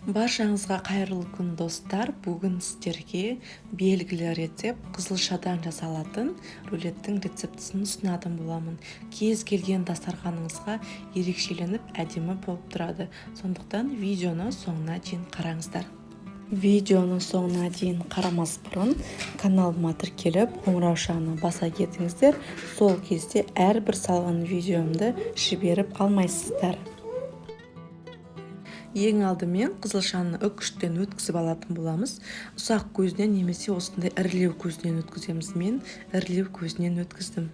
Баршаңызға қайырлы күн достар. Бүгін сіздерге белгілі рецепт қызылшадан жасалатын рулеттің рецептісін ұсынатын боламын. Кез келген дастарханыңызға ерекшеленіп әдемі болып тұрады. Сондықтан видеоны соңына дейін қараңыздар. Видеоны соңына дейін қарамас бұрын каналыма тіркеліп қоңыраушаны баса кетіңіздер. Сол кезде әрбір салған видеомды жіберіп алмайсыздар. Ең алдымен қызылшаны үкіштен өткізіп алатын боламыз. Ұсақ көзінен немесе осындай ірілеу көзінен өткіземіз. Мен ірілеу көзінен өткіздім.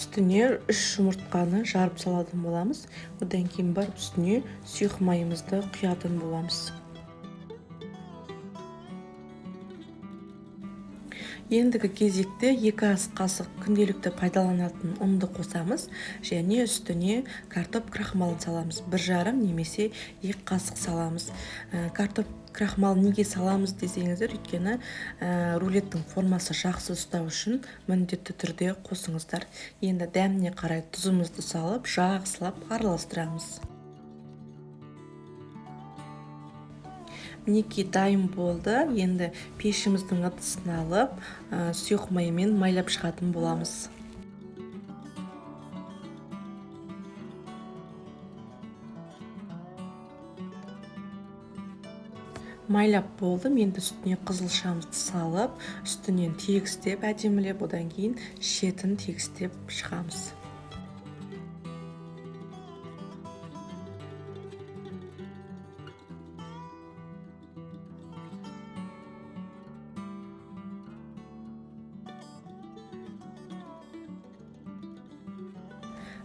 Үстіне 3 жұмыртқаны жарып салатын боламыз. Одан кейін барып үстіне сұйық майымызды құятын боламыз. Ендігі кезекте 2 ас қасық күнделікті пайдаланатын ұнды қосамыз және үстіне картоп крахмалын саламыз. 1,5 немесе 2 қасық саламыз. Картоп крахмалын неге саламыз десеңіздер, өйткені рулеттің формасы жақсы ұстау үшін міндетті түрде қосыңыздар. Енді дәміне қарай тұзымызды салып, жақсылап араластырамыз. Мінекей дайын болды. Енді пешіміздің ыдысын алып, сұйық маймен майлап шығатын боламыз. Майлап болдым. Енді үстіне қызылшамызды салып, үстінен тегістеп, әдемілеп, одан кейін шетін тегістеп шығамыз.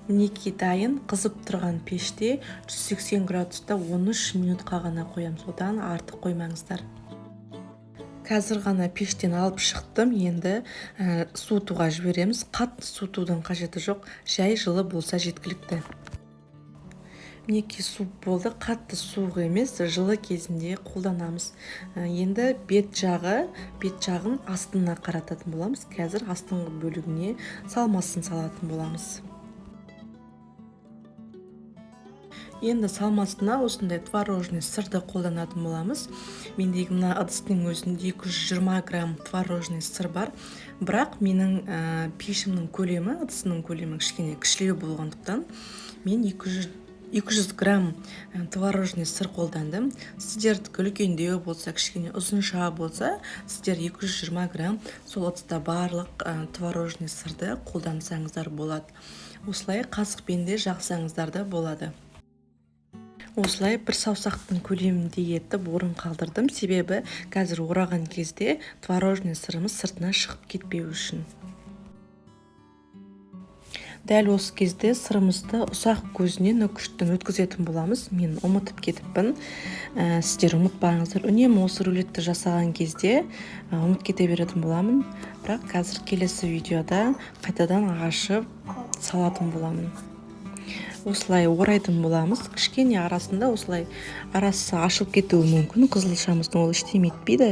Мінекей дайын. Қызып тұрған пеште 180 градуста 13 минутқа ғана қоямыз. Одан артық қоймаңыздар. Қазір ғана пештен алып шықтым. Енді суытуға жібереміз. Қатты суытудың қажеті жоқ. Жай жылы болса жеткілікті. Мінекей суып болды. Қатты суық емес, жылы кезінде қолданамыз. Енді бет жағын астына қарататын боламыз. Қазір астыңғы бөлігіне салмасын салатын боламыз. Енді салмасына осындай творожный сырды қолданатын боламыз. Мендегі мына ыдыстың өзінде 220 грамм творожный сыр бар. Бірақ менің пешімнің көлемі, ыдысының көлемі кішкене кішілеу болғандықтан мен 200 грамм творожный сыр қолдандым. Сіздердікі үлкендеу болса, кішкене ұзынша болса, сіздер 220 грамм сол ыдыста барлық творожный сырды қолдансаңыздар болады. Осылай қасықпен де жақсаңыздар да болады. Осылай бір саусақтың көлемінде етіп орын қалдырдым, себебі қазір ораған кезде творожный сырымыз сыртына шығып кетпеу үшін. Дәл осы кезде сырымызды ұсақ көзінен үкіштен өткізетін боламыз. Мен ұмытып кетіппін. Сіздер ұмытпаңыздар. Үнемі осы рулетті жасаған кезде ұмыт кете беретін боламын. Бірақ қазір келесі видеода қайтадан ашып салатын боламын. Осылай орайтын боламыз. Кішкене арасында осылай арасы ашылып кетуі мүмкін. Қызылшамыздың ол ештеме етпейді.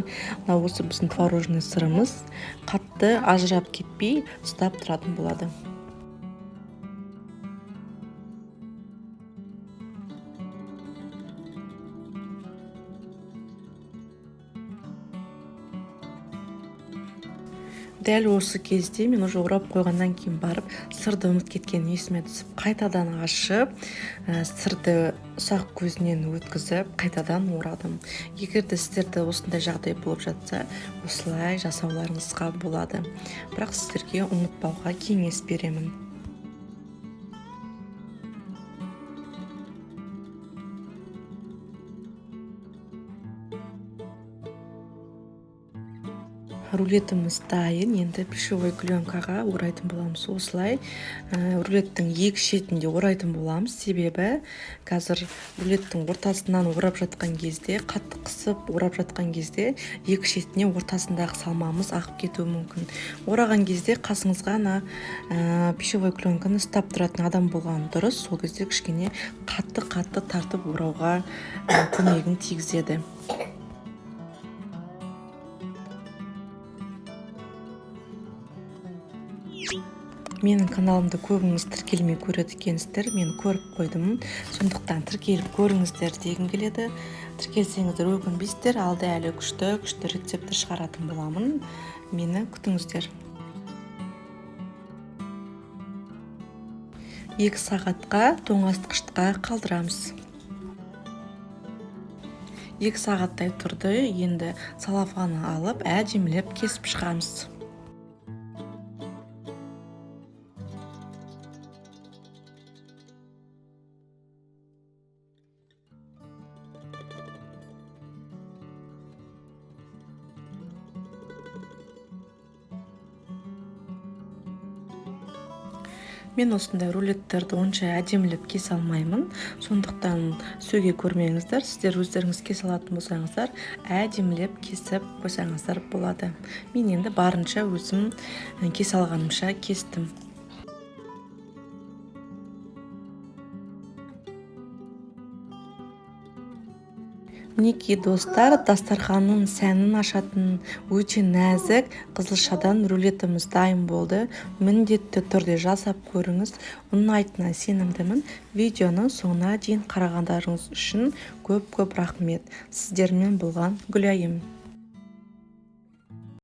Осы біздің творожный сырымыз қатты ажырап кетпей ұстап тұратын болады. Дәл осы кезде мен уже орап қойғаннан кейін барып, сырды ұмыт кеткен есіме түсіп, қайтадан ашып, сырды ұсақ көзінен өткізіп, қайтадан орадым. Егер де сіздерде осындай жағдай болып жатса, осылай жасауларыңызға болады. Бірақ сіздерге ұмытпауға кеңес беремін. Рулетіміз дайын. Енді пищевой пленкаға орайтын боламыз. Осылай рулеттің екі шетінде орайтын боламыз. Себебі қазір рулеттің ортасынан орап жатқан кезде, қатты қысып орап жатқан кезде, екі шетіне ортасындағы салмамыз ағып кетуі мүмкін. Ораған кезде қасыңызға пищевой пленканы ұстап тұратын адам болған дұрыс. Сол кезде кішкене қатты тартып орауға көмегін тигізеді. Менің каналымды көбіңіз тіркелмей көреді екенсіздер. Мен көріп қойдым. Сондықтан тіркеліп көріңіздер дегім келеді. Тіркелсеңіздер өкінбейсіздер. Алда әлі күшті рецепттер шығаратын боламын. Мені күтіңіздер. 2 сағатқа тоңазытқышқа қалдырамыз. 2 сағаттай тұрды. Енді салафаны алып, әдемілеп кесіп шығамыз. Мен осындай рулеттерді онша әдемілеп кесе алмаймын. Сондықтан сөге көрмеңіздер. Сіздер өздеріңіз кесе алатын болсаңыздар, әдемілеп кесіп қойсаңыздар болады. Мен енді барынша өзім кесе алғанымша кестім. Мінекей достар, дастарханның сәнін ашатын өте нәзік қызылшадан рулетіміз дайын болды. Міндетті түрде жасап көріңіз. Ұнайтынына сенімдімін. Видеоны соңына дейін қарағандарыңыз үшін көп рахмет. Сіздермен болған Гүлайым.